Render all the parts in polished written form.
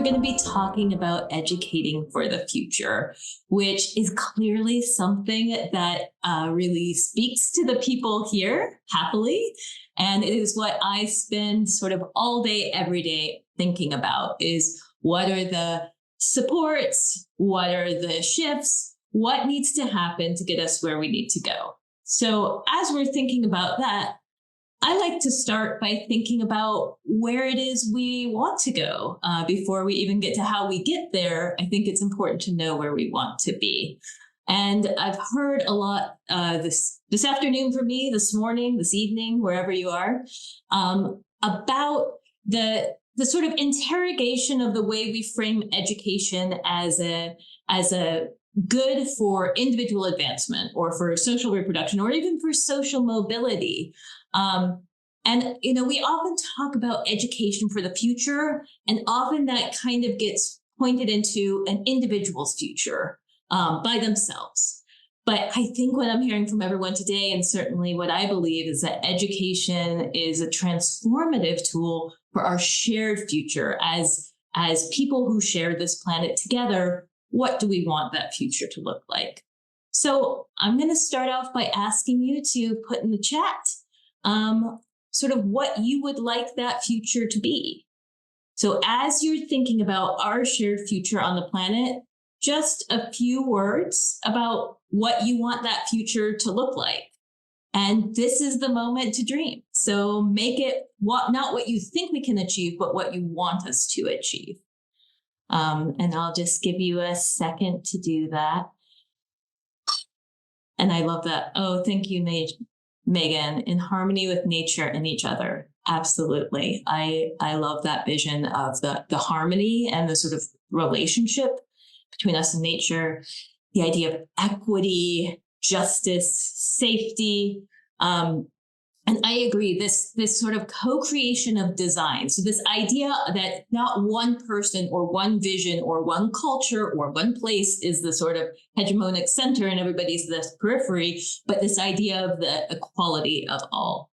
we're going to be talking about educating for the future, which is clearly something that really speaks to the people here happily. And it is what I spend sort of all day, every day thinking about is what are the supports? What are the shifts? What needs to happen to get us where we need to go? So as we're thinking about that, I like to start by thinking about where it is we want to go. Before we even get to how we get there, I think it's important to know where we want to be. And I've heard a lot this afternoon for me, this morning, this evening, wherever you are, about the sort of interrogation of the way we frame education as a good for individual advancement or for social reproduction or even for social mobility. And, we often talk about education for the future, and often that kind of gets pointed into an individual's future by themselves. But I think what I'm hearing from everyone today, and certainly what I believe, is that education is a transformative tool for our shared future as people who share this planet together. What do we want that future to look like? So I'm going to start off by asking you to put in the chat sort of what you would like that future to be. So as you're thinking about our shared future on the planet, just a few words about what you want that future to look like. And this is the moment to dream. So make it not what you think we can achieve, but what you want us to achieve. And I'll just give you a second to do that. And I love that. Oh, thank you, Megan. In harmony with nature and each other. Absolutely. I love that vision of the harmony and the sort of relationship between us and nature, the idea of equity, justice, safety. And I agree, this sort of co-creation of design. So this idea that not one person or one vision or one culture or one place is the sort of hegemonic center and everybody's the periphery, but this idea of the equality of all.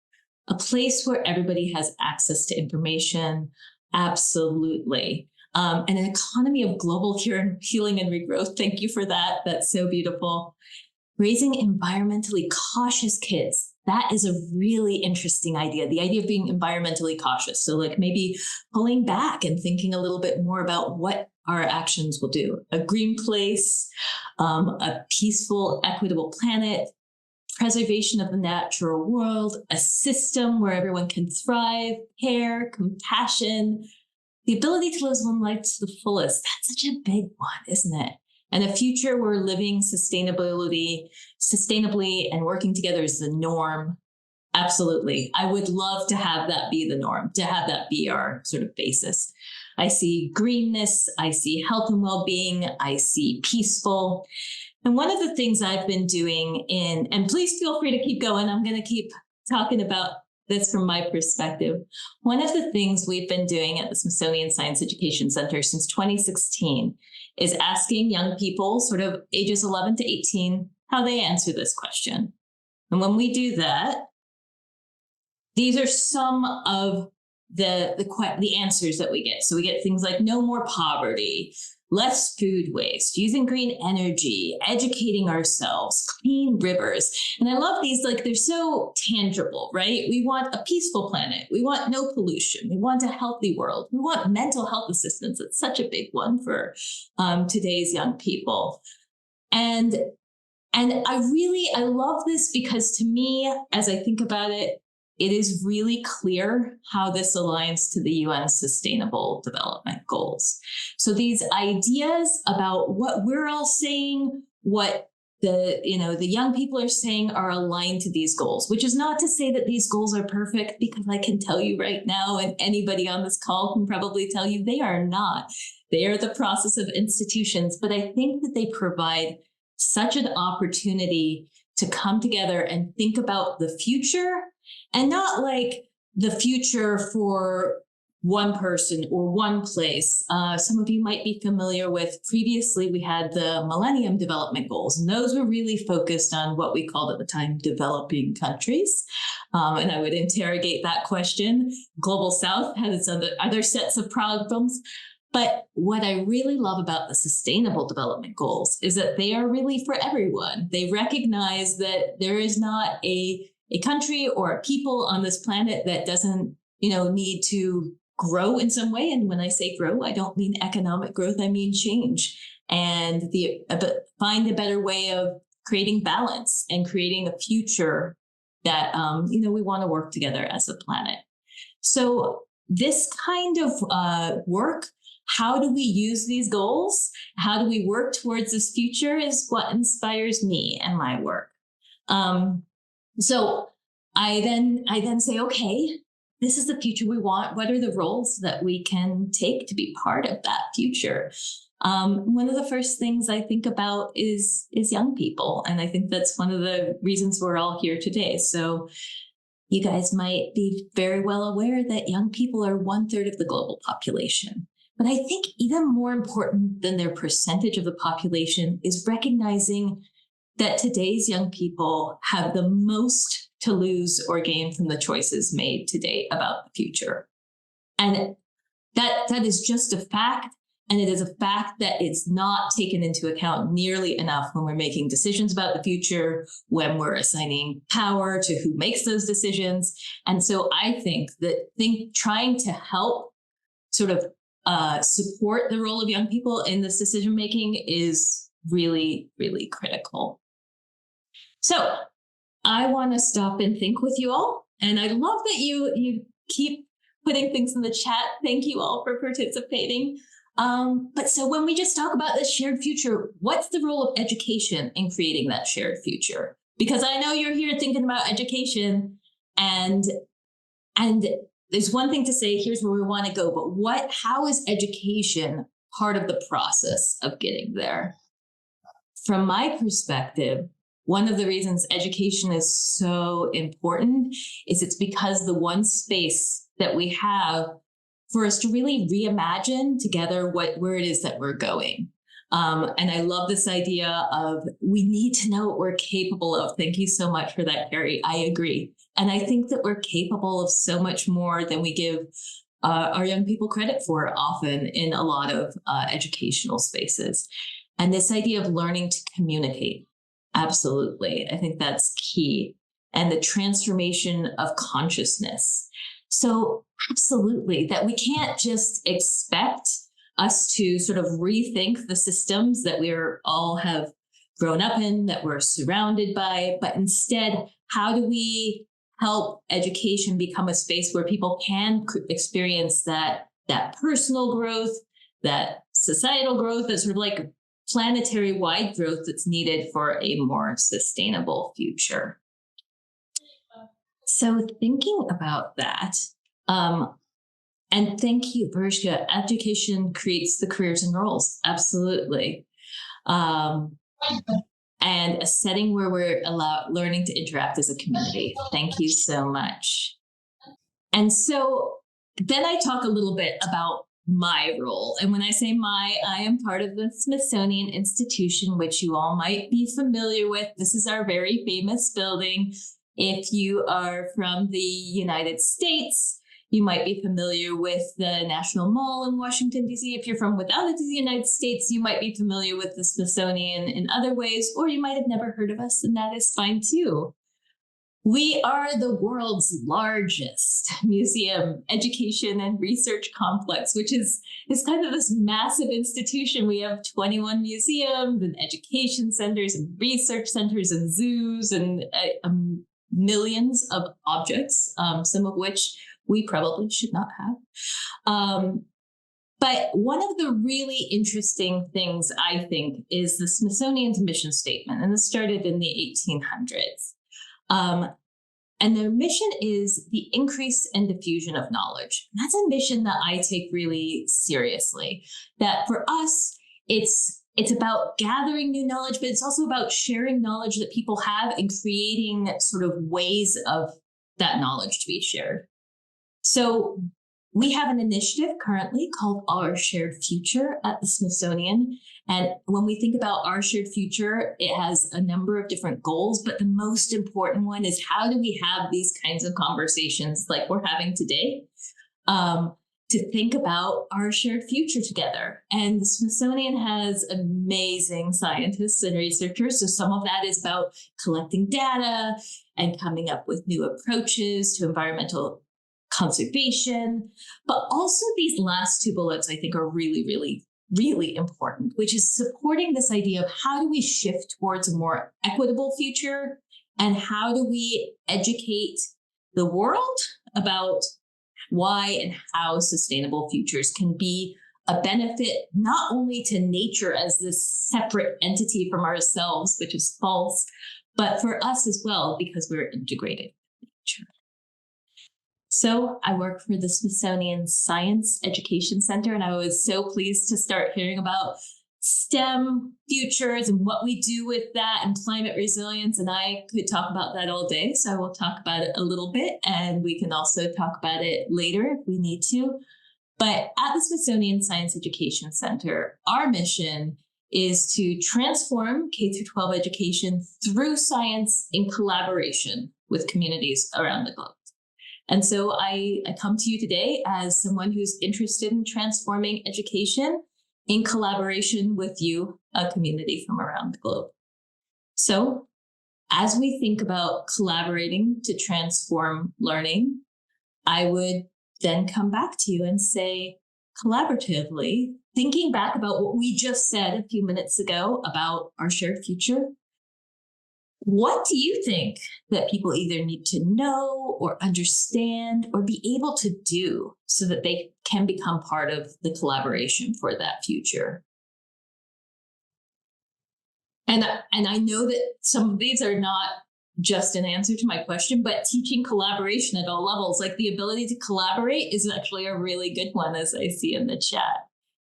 A place where everybody has access to information, absolutely. And an economy of global healing and regrowth. Thank you for that. That's so beautiful. Raising environmentally cautious kids. That is a really interesting idea. The idea of being environmentally cautious. So like maybe pulling back and thinking a little bit more about what our actions will do. A green place, a peaceful, equitable planet, preservation of the natural world, a system where everyone can thrive, care, compassion, the ability to live one life to the fullest. That's such a big one, isn't it? And a future where living sustainably and working together is the norm. Absolutely. I would love to have that be the norm, to have that be our sort of basis. I see greenness, I see health and well-being, I see peaceful. And one of the things I've been doing and please feel free to keep going. I'm going to keep talking about this from my perspective. One of the things we've been doing at the Smithsonian Science Education Center since 2016 is asking young people, sort of ages 11 to 18, how they answer this question. And when we do that, these are some of the answers that we get. So we get things like no more poverty, less food waste, using green energy, educating ourselves, clean rivers. And I love these, like they're so tangible, right? We want a peaceful planet. We want no pollution. We want a healthy world. We want mental health assistance. It's such a big one for today's young people. And I love this because to me, as I think about it, it is really clear how this aligns to the UN Sustainable Development Goals. So these ideas about what we're all saying, what the young people are saying are aligned to these goals, which is not to say that these goals are perfect, because I can tell you right now, and anybody on this call can probably tell you they are not. They are the process of institutions, but I think that they provide such an opportunity to come together and think about the future, and not like the future for one person or one place. Some of you might be familiar with, previously we had the Millennium Development Goals, and those were really focused on what we called at the time developing countries. And I would interrogate that question. Global South has its other sets of problems. But what I really love about the Sustainable Development Goals is that they are really for everyone. They recognize that there is not a country or a people on this planet that doesn't, need to grow in some way. And when I say grow, I don't mean economic growth, I mean change. And find a better way of creating balance and creating a future that, we want to work together as a planet. So this kind of work, how do we use these goals? How do we work towards this future is what inspires me and my work. So I then say, okay, this is the future we want. What are the roles that we can take to be part of that future? One of the first things I think about is young people. And I think that's one of the reasons we're all here today. So you guys might be very well aware that young people are 1/3 of the global population. But I think even more important than their percentage of the population is recognizing that today's young people have the most to lose or gain from the choices made today about the future. And that is just a fact. And it is a fact that it's not taken into account nearly enough when we're making decisions about the future, when we're assigning power to who makes those decisions. And so I think that trying to help sort of support the role of young people in this decision making is really, really critical. So I want to stop and think with you all. And I love that you keep putting things in the chat. Thank you all for participating. But so when we just talk about this shared future, what's the role of education in creating that shared future? Because I know you're here thinking about education, and there's one thing to say, here's where we want to go, but how is education part of the process of getting there? From my perspective, one of the reasons education is so important is it's because the one space that we have for us to really reimagine together where it is that we're going. And I love this idea of we need to know what we're capable of. Thank you so much for that, Carrie. I agree. And I think that we're capable of so much more than we give our young people credit for often in a lot of educational spaces. And this idea of learning to communicate, absolutely. I think that's key. And the transformation of consciousness. So absolutely, that we can't just expect us to sort of rethink the systems that we all have grown up in, that we're surrounded by, but instead, how do we help education become a space where people can experience that personal growth, that societal growth, that sort of like planetary wide growth that's needed for a more sustainable future. So thinking about that, and thank you, Vershka, education creates the careers and roles, absolutely. And a setting where we're learning to interact as a community. Thank you so much. And so then I talk a little bit about my role. And when I say I am part of the Smithsonian Institution, which you all might be familiar with. This is our very famous building. If you are from the United States, you might be familiar with the National Mall in Washington, D.C. If you're from without the United States, you might be familiar with the Smithsonian in other ways, or you might have never heard of us, and that is fine too. We are the world's largest museum, education, and research complex, which is kind of this massive institution. We have 21 museums and education centers and research centers and zoos and millions of objects, some of which we probably should not have. But one of the really interesting things, I think, is the Smithsonian's mission statement, and this started in the 1800s. And their mission is the increase and diffusion of knowledge. And that's a mission that I take really seriously. That for us, it's about gathering new knowledge, but it's also about sharing knowledge that people have and creating sort of ways of that knowledge to be shared. So we have an initiative currently called Our Shared Future at the Smithsonian. And when we think about our shared future, it has a number of different goals, but the most important one is how do we have these kinds of conversations like we're having today to think about our shared future together. And the Smithsonian has amazing scientists and researchers. So some of that is about collecting data and coming up with new approaches to environmental conservation. But also these last two bullets, I think, are really, really, really important, which is supporting this idea of how do we shift towards a more equitable future, and how do we educate the world about why and how sustainable futures can be a benefit not only to nature as this separate entity from ourselves, which is false, but for us as well, because we're integrated with nature. So I work for the Smithsonian Science Education Center, and I was so pleased to start hearing about STEM futures and what we do with that and climate resilience. And I could talk about that all day. So I will talk about it a little bit, and we can also talk about it later if we need to. But at the Smithsonian Science Education Center, our mission is to transform K-12 education through science in collaboration with communities around the globe. And so I come to you today as someone who's interested in transforming education in collaboration with you, a community from around the globe. So as we think about collaborating to transform learning, I would then come back to you and say, collaboratively, thinking back about what we just said a few minutes ago about our shared future, what do you think that people either need to know or understand or be able to do so that they can become part of the collaboration for that future? And I know that some of these are not just an answer to my question, but teaching collaboration at all levels, like the ability to collaborate, is actually a really good one, as I see in the chat.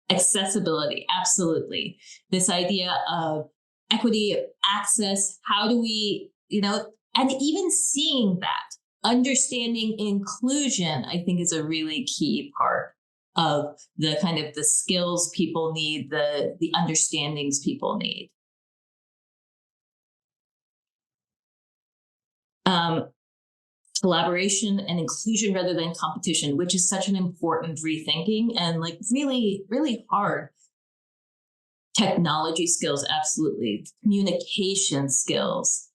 Accessibility, absolutely. This idea of equity, access, how do we, and even seeing that, understanding inclusion, I think is a really key part of the kind of the skills people need, the understandings people need. Collaboration and inclusion rather than competition, which is such an important rethinking and like really, really hard. Technology skills, absolutely. Communication skills.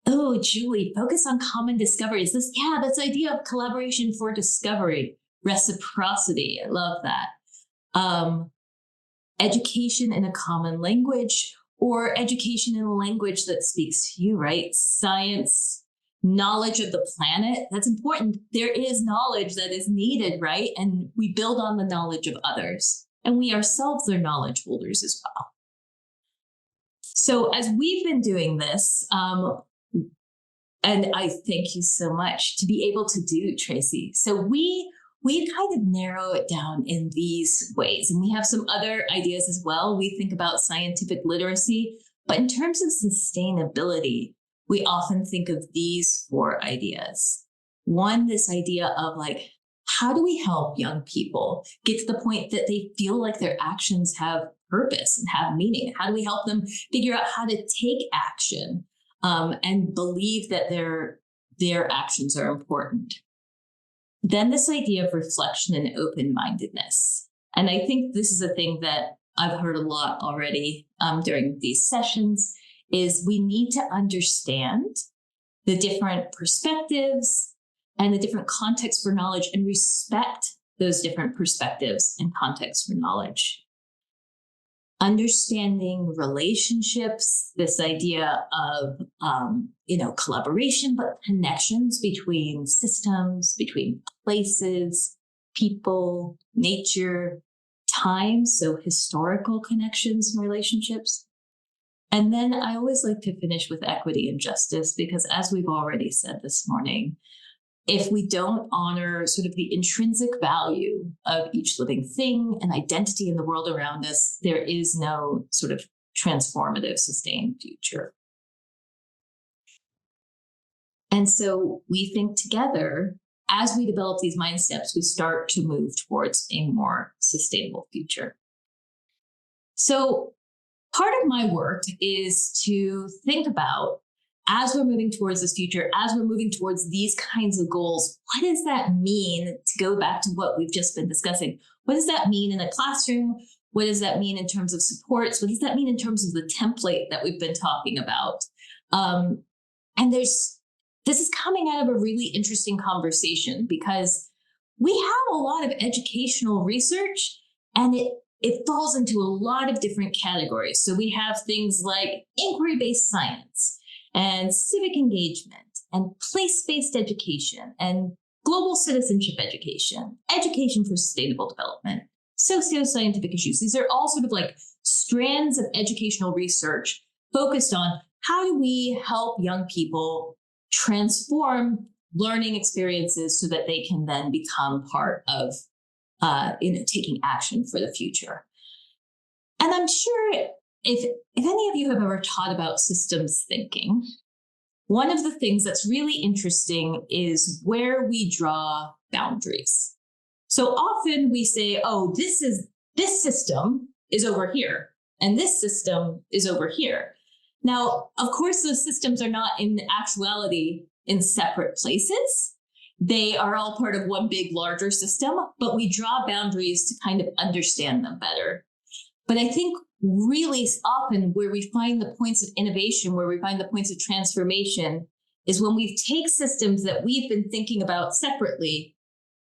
Oh, Julie, focus on common discoveries. That's the idea of collaboration for discovery. Reciprocity, I love that. Education in a common language, or education in a language that speaks to you, right? Science, knowledge of the planet, that's important. There is knowledge that is needed, right? And we build on the knowledge of others. And we ourselves are knowledge holders as well. So as we've been doing this, and I thank you so much to be able to do, Tracy. So we kind of narrow it down in these ways. And we have some other ideas as well. We think about scientific literacy, but in terms of sustainability, we often think of these four ideas. One, this idea of like, how do we help young people get to the point that they feel like their actions have purpose and have meaning? How do we help them figure out how to take action and believe that their actions are important? Then this idea of reflection and open-mindedness. And I think this is a thing that I've heard a lot already during these sessions, is we need to understand the different perspectives and the different contexts for knowledge and respect those different perspectives and contexts for knowledge. Understanding relationships, this idea of, collaboration, but connections between systems, between places, people, nature, time, so historical connections and relationships. And then I always like to finish with equity and justice, because as we've already said this morning, if we don't honor sort of the intrinsic value of each living thing and identity in the world around us, there is no sort of transformative, sustained future. And so we think together, as we develop these mind steps, we start to move towards a more sustainable future. So part of my work is to think about as we're moving towards this future, as we're moving towards these kinds of goals, what does that mean? To go back to what we've just been discussing, what does that mean in a classroom? What does that mean in terms of supports? What does that mean in terms of the template that we've been talking about? And this is coming out of a really interesting conversation, because we have a lot of educational research, and it falls into a lot of different categories. So we have things like inquiry-based science and civic engagement and place-based education and global citizenship education, education for sustainable development, socio-scientific issues. These are all sort of like strands of educational research focused on how do we help young people transform learning experiences so that they can then become part of taking action for the future. And I'm sure if any of you have ever taught about systems thinking, one of the things that's really interesting is where we draw boundaries. So often we say, oh, this system is over here, and this system is over here. Now, of course, those systems are not in actuality in separate places. They are all part of one big, larger system, but we draw boundaries to kind of understand them better. But I think really often where we find the points of innovation, where we find the points of transformation, is when we take systems that we've been thinking about separately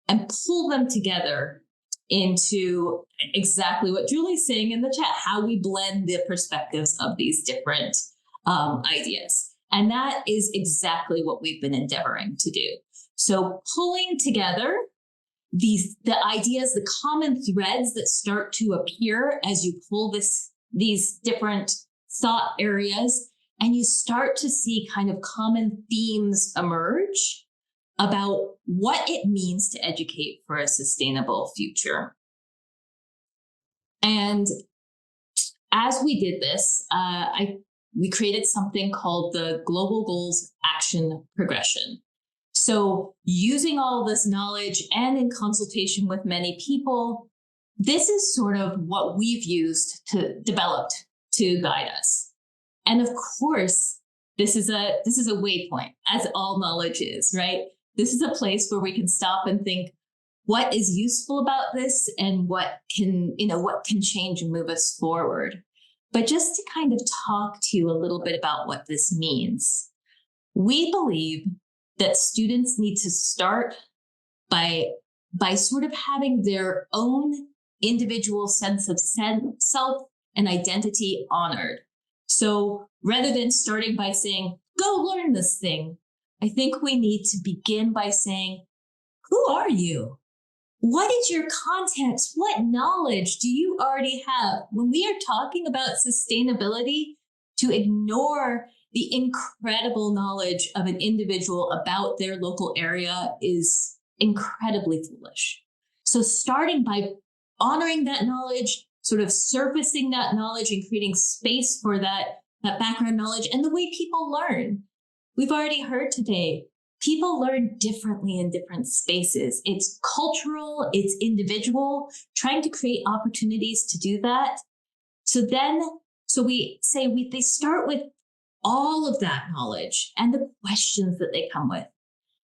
and pull them together into exactly what Julie's saying in the chat, how we blend the perspectives of these different ideas. And that is exactly what we've been endeavoring to do. So pulling together the ideas, the common threads that start to appear as you pull these different thought areas, and you start to see kind of common themes emerge about what it means to educate for a sustainable future. And as we did this, we created something called the Global Goals Action Progression. So using all this knowledge and in consultation with many people, this is sort of what we've used to develop to guide us. And of course, this is a waypoint, as all knowledge is, right? This is a place where we can stop and think, what is useful about this, and what can change and move us forward. But just to kind of talk to you a little bit about what this means, we believe that students need to start by sort of having their own individual sense of self and identity honored. So rather than starting by saying, go learn this thing, I think we need to begin by saying, who are you? What is your context? What knowledge do you already have? When we are talking about sustainability, to ignore the incredible knowledge of an individual about their local area is incredibly foolish. So starting by honoring that knowledge, sort of surfacing that knowledge and creating space for that background knowledge and the way people learn. We've already heard today, people learn differently in different spaces. It's cultural, it's individual, trying to create opportunities to do that. So we say they start with all of that knowledge and the questions that they come with.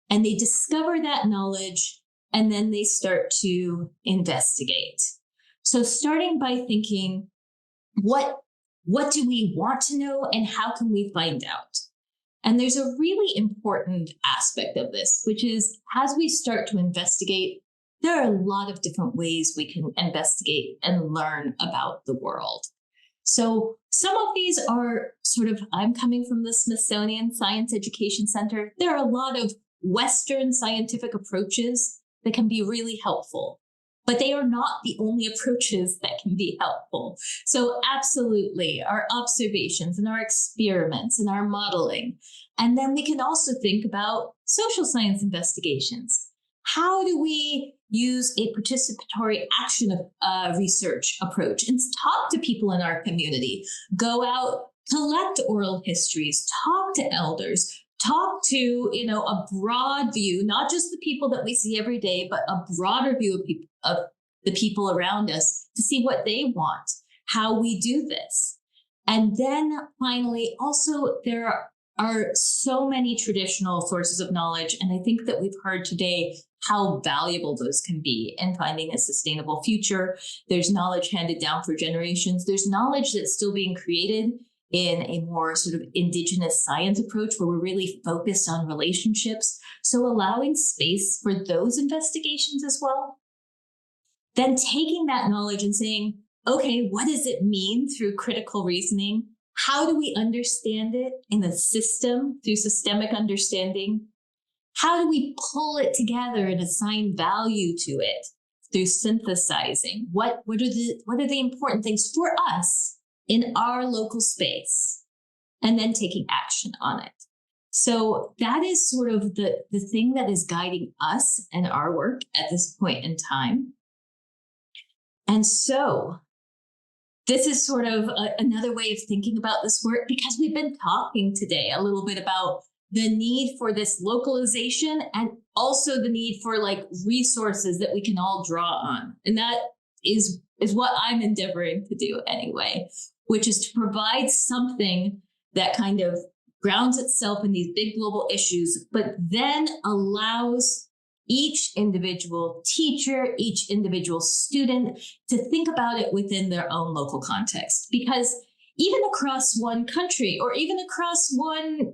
And they discover that knowledge, and then they start to investigate. So starting by thinking, what do we want to know, and how can we find out? And there's a really important aspect of this, which is as we start to investigate, there are a lot of different ways we can investigate and learn about the world. So some of these are I'm coming from the Smithsonian Science Education Center. There are a lot of Western scientific approaches that can be really helpful, but they are not the only approaches that can be helpful. So absolutely, our observations and our experiments and our modeling. And then we can also think about social science investigations. How do we use a participatory action research approach and talk to people in our community, go out, collect oral histories, talk to elders, talk to a broad view, not just the people that we see every day, but a broader view of the people around us to see what they want, how we do this. And then finally, also there are so many traditional sources of knowledge. And I think that we've heard today how valuable those can be in finding a sustainable future. There's knowledge handed down for generations. There's knowledge that's still being created in a more sort of indigenous science approach where we're really focused on relationships. So allowing space for those investigations as well. Then taking that knowledge and saying, okay, what does it mean through critical reasoning? How do we understand it in a system through systemic understanding? How do we pull it together and assign value to it through synthesizing? What are the important things for us in our local space? And then taking action on it. So that is sort of the thing that is guiding us and our work at this point in time. And so this is sort of another way of thinking about this work, because we've been talking today a little bit about the need for this localization and also the need for like resources that we can all draw on. And that is what I'm endeavoring to do anyway, which is to provide something that kind of grounds itself in these big global issues, but then allows each individual teacher, each individual student to think about it within their own local context. Because even across one country or even across one,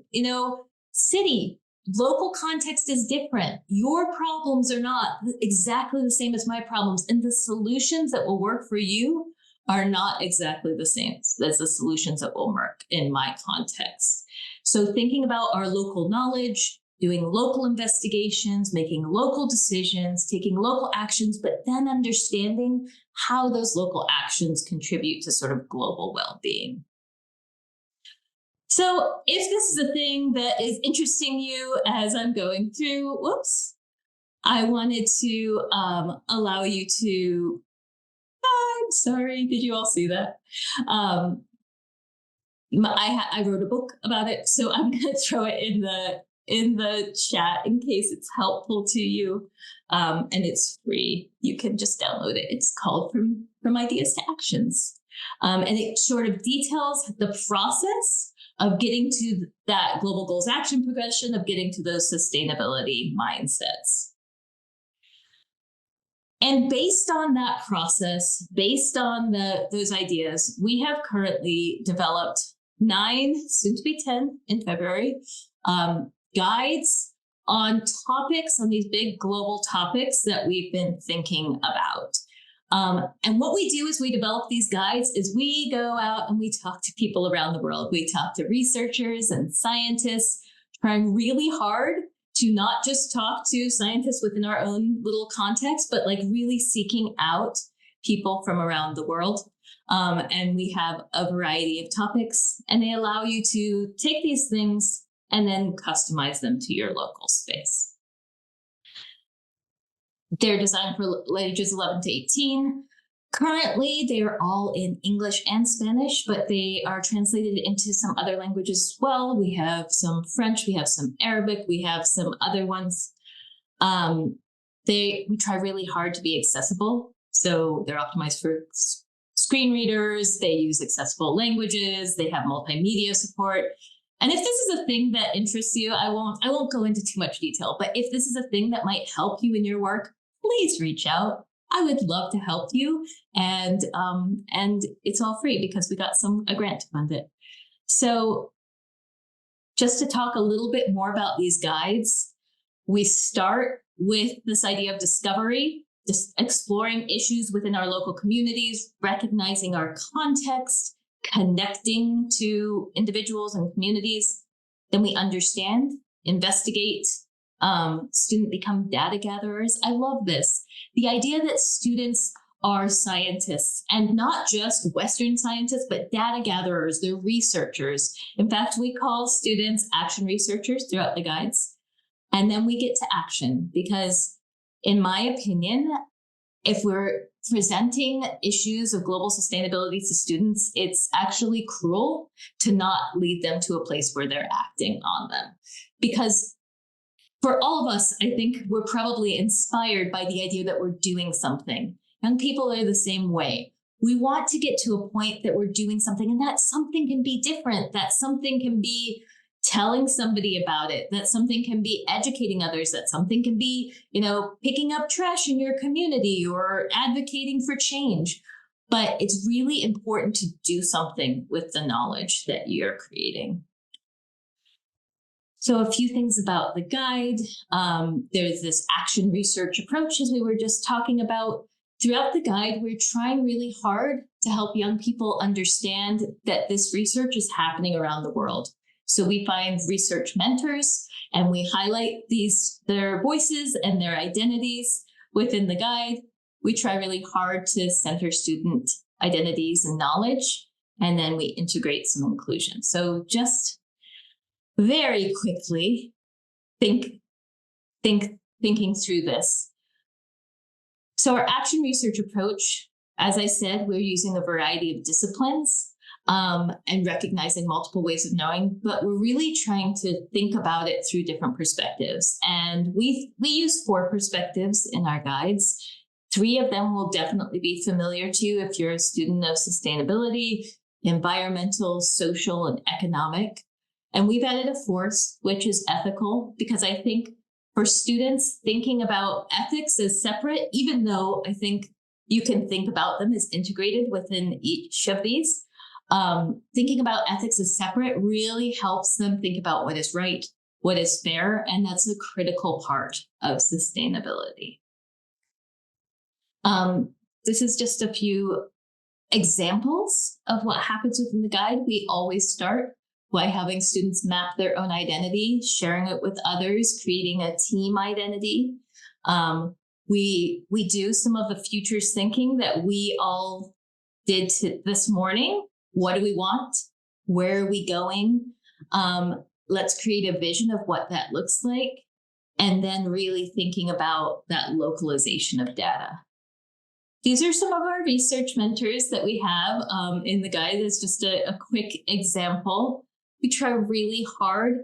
city, local context is different. Your problems are not exactly the same as my problems, and the solutions that will work for you are not exactly the same as the solutions that will work in my context. So thinking about our local knowledge, doing local investigations, making local decisions, taking local actions, but then understanding how those local actions contribute to sort of global well-being. So if this is a thing that is interesting you as I'm going through, I wanted to allow you to, I'm sorry, did you all see that? I wrote a book about it, so I'm going to throw it in the chat in case it's helpful to you. And it's free. You can just download it. It's called From Ideas to Actions. And it sort of details the process of getting to that global goals action progression, of getting to those sustainability mindsets. And based on that process, based on those ideas, we have currently developed 9, soon to be 10 in February, guides on topics, on these big global topics that we've been thinking about. And what we do is we develop these guides is we go out and we talk to people around the world. We talk to researchers and scientists, trying really hard to not just talk to scientists within our own little context, but like really seeking out people from around the world. And we have a variety of topics, and they allow you to take these things and then customize them to your local space. They're designed for ages 11 to 18. Currently, they are all in English and Spanish, but they are translated into some other languages as well. We have some French, we have some Arabic, we have some other ones. We try really hard to be accessible. So they're optimized for screen readers, they use accessible languages, they have multimedia support. And if this is a thing that interests you, I won't go into too much detail, but if this is a thing that might help you in your work, please reach out. I would love to help you. And it's all free because we got a grant to fund it. So just to talk a little bit more about these guides, we start with this idea of discovery, just exploring issues within our local communities, recognizing our context, connecting to individuals and communities. Then we understand, investigate, students become data gatherers. I love this. The idea that students are scientists, and not just Western scientists, but data gatherers, they're researchers. In fact, we call students action researchers throughout the guides. And then we get to action, because in my opinion, if we're presenting issues of global sustainability to students, it's actually cruel to not lead them to a place where they're acting on them. Because for all of us, I think we're probably inspired by the idea that we're doing something. Young people are the same way. We want to get to a point that we're doing something, and that something can be different, that something can be telling somebody about it, that something can be educating others, that something can be, picking up trash in your community or advocating for change. But it's really important to do something with the knowledge that you're creating. So a few things about the guide. There's this action research approach, as we were just talking about. Throughout the guide, we're trying really hard to help young people understand that this research is happening around the world. So we find research mentors and we highlight their voices and their identities within the guide. We try really hard to center student identities and knowledge, and then we integrate some inclusion. So just very quickly thinking through this. So our action research approach, as I said, we're using a variety of disciplines and recognizing multiple ways of knowing, but we're really trying to think about it through different perspectives. And we use 4 perspectives in our guides. 3 of them will definitely be familiar to you if you're a student of sustainability, environmental, social, and economic. And we've added a 4th, which is ethical, because I think for students, thinking about ethics as separate, even though I think you can think about them as integrated within each of these, thinking about ethics as separate really helps them think about what is right, what is fair, and that's a critical part of sustainability. This is just a few examples of what happens within the guide. We always start by having students map their own identity, sharing it with others, creating a team identity. We do some of the futures thinking that we all did this morning. What do we want? Where are we going? Let's create a vision of what that looks like. And then really thinking about that localization of data. These are some of our research mentors that we have in the guide. It's just a quick example. We try really hard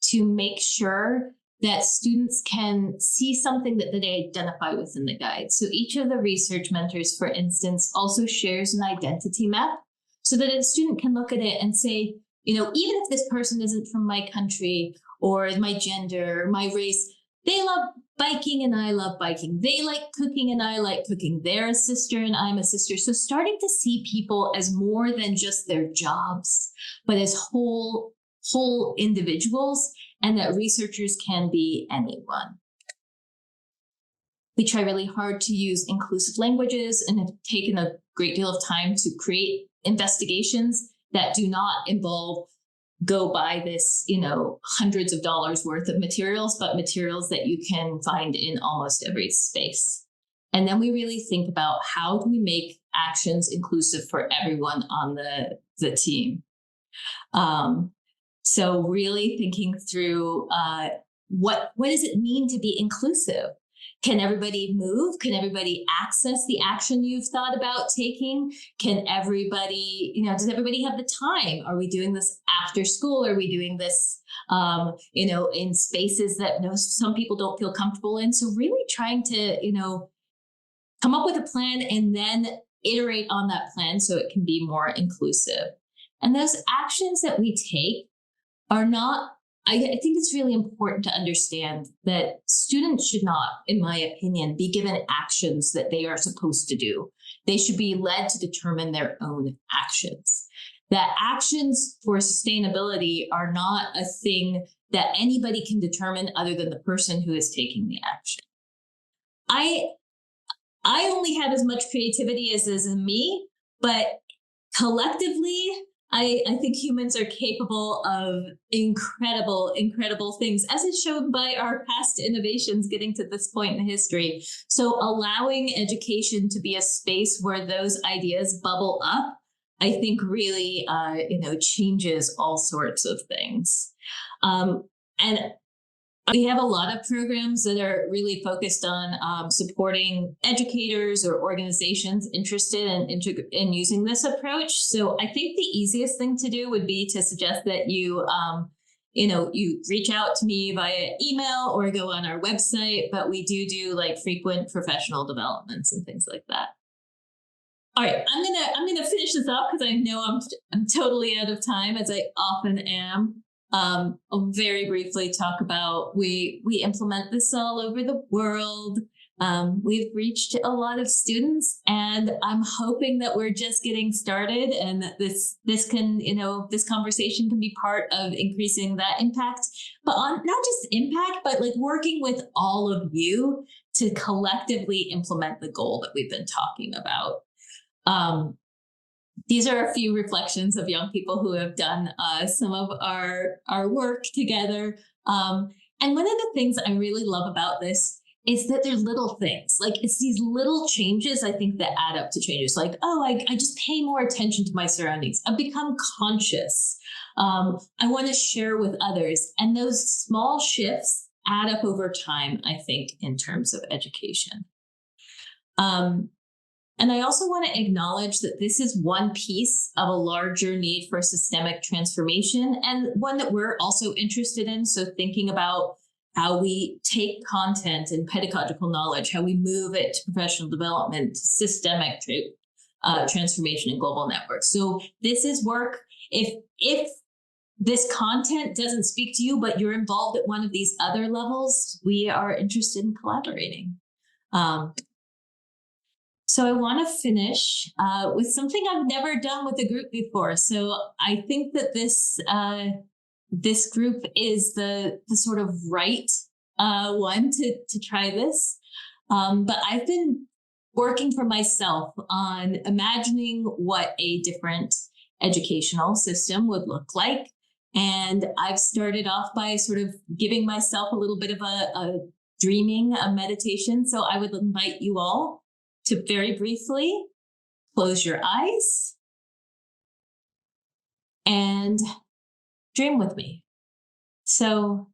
to make sure that students can see something that they identify with in the guide. So each of the research mentors, for instance, also shares an identity map so that a student can look at it and say, even if this person isn't from my country or my gender, or my race, they love biking and I love biking. They like cooking and I like cooking. They're a sister and I'm a sister. So starting to see people as more than just their jobs, but as whole individuals, and that researchers can be anyone. We try really hard to use inclusive languages and have taken a great deal of time to create investigations that do not go buy this, hundreds of dollars worth of materials, but materials that you can find in almost every space. And then we really think about how do we make actions inclusive for everyone on the team. So really thinking through what does it mean to be inclusive? Can everybody move? Can everybody access the action you've thought about taking? Can everybody, does everybody have the time? Are we doing this after school? Are we doing this, in spaces that some people don't feel comfortable in? So really trying to, come up with a plan and then iterate on that plan so it can be more inclusive. And those actions that we take are not, I think it's really important to understand that students should not, in my opinion, be given actions that they are supposed to do. They should be led to determine their own actions. That actions for sustainability are not a thing that anybody can determine other than the person who is taking the action. I only have as much creativity as is in me, but collectively, I think humans are capable of incredible, incredible things, as is shown by our past innovations getting to this point in history. So allowing education to be a space where those ideas bubble up, I think really, changes all sorts of things. And we have a lot of programs that are really focused on supporting educators or organizations interested in using this approach. So I think the easiest thing to do would be to suggest that you reach out to me via email or go on our website. But we do like frequent professional developments and things like that. All right, I'm gonna finish this up because I know I'm totally out of time, as I often am. I'll very briefly talk about we implement this all over the world. We've reached a lot of students, and I'm hoping that we're just getting started, and that this can, this conversation can be part of increasing that impact, but on not just impact, but like working with all of you to collectively implement the goal that we've been talking about. These are a few reflections of young people who have done some of our work together. And one of the things I really love about this is that they're little things. Like, it's these little changes, I think, that add up to changes. Like, oh, I just pay more attention to my surroundings. I've become conscious. I want to share with others. And those small shifts add up over time, I think, in terms of education. And I also want to acknowledge that this is one piece of a larger need for systemic transformation, and one that we're also interested in. So thinking about how we take content and pedagogical knowledge, how we move it to professional development, to systemic transformation in global networks. So this is work. If this content doesn't speak to you, but you're involved at one of these other levels, we are interested in collaborating. So I want to finish with something I've never done with a group before. So I think that this group is the sort of right one to try this. But I've been working for myself on imagining what a different educational system would look like. And I've started off by sort of giving myself a little bit of a dreaming, a meditation. So I would invite you all to very briefly close your eyes and dream with me. So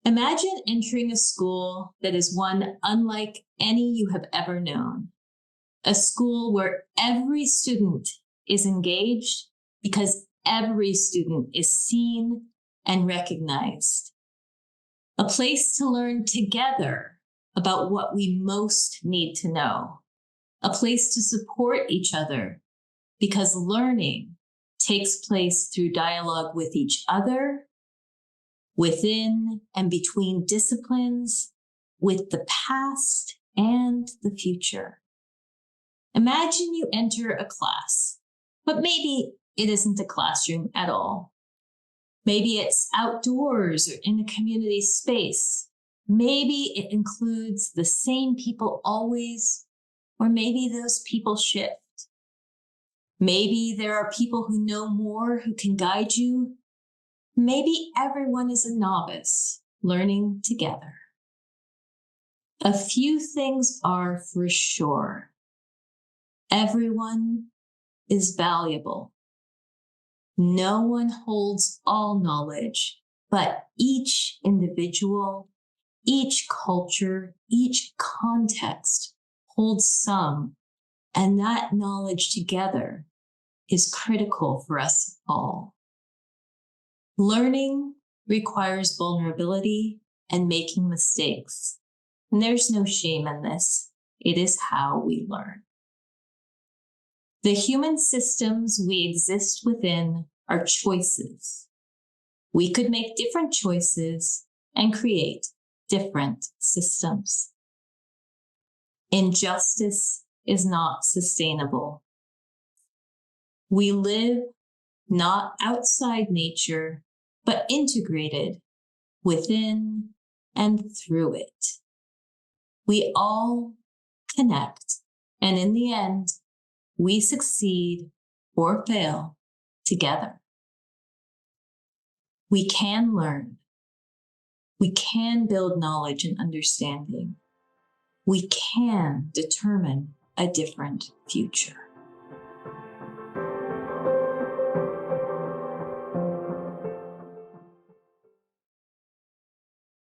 imagine entering a school that is one unlike any you have ever known. A school where every student is engaged because every student is seen and recognized. A place to learn together about what we most need to know. A place to support each other, because learning takes place through dialogue with each other, within and between disciplines, with the past and the future. Imagine you enter a class, but maybe it isn't a classroom at all. Maybe it's outdoors or in a community space. Maybe it includes the same people always, or maybe those people shift. Maybe there are people who know more who can guide you. Maybe everyone is a novice learning together. A few things are for sure. Everyone is valuable. No one holds all knowledge, but each individual, each culture, each context holds some, and that knowledge together is critical for us all. Learning requires vulnerability and making mistakes, and there's no shame in this. It is how we learn. The human systems we exist within are choices. We could make different choices and create different systems. Injustice is not sustainable. We live not outside nature, but integrated within and through it. We all connect, and in the end, we succeed or fail together. We can learn. We can build knowledge and understanding. We can determine a different future.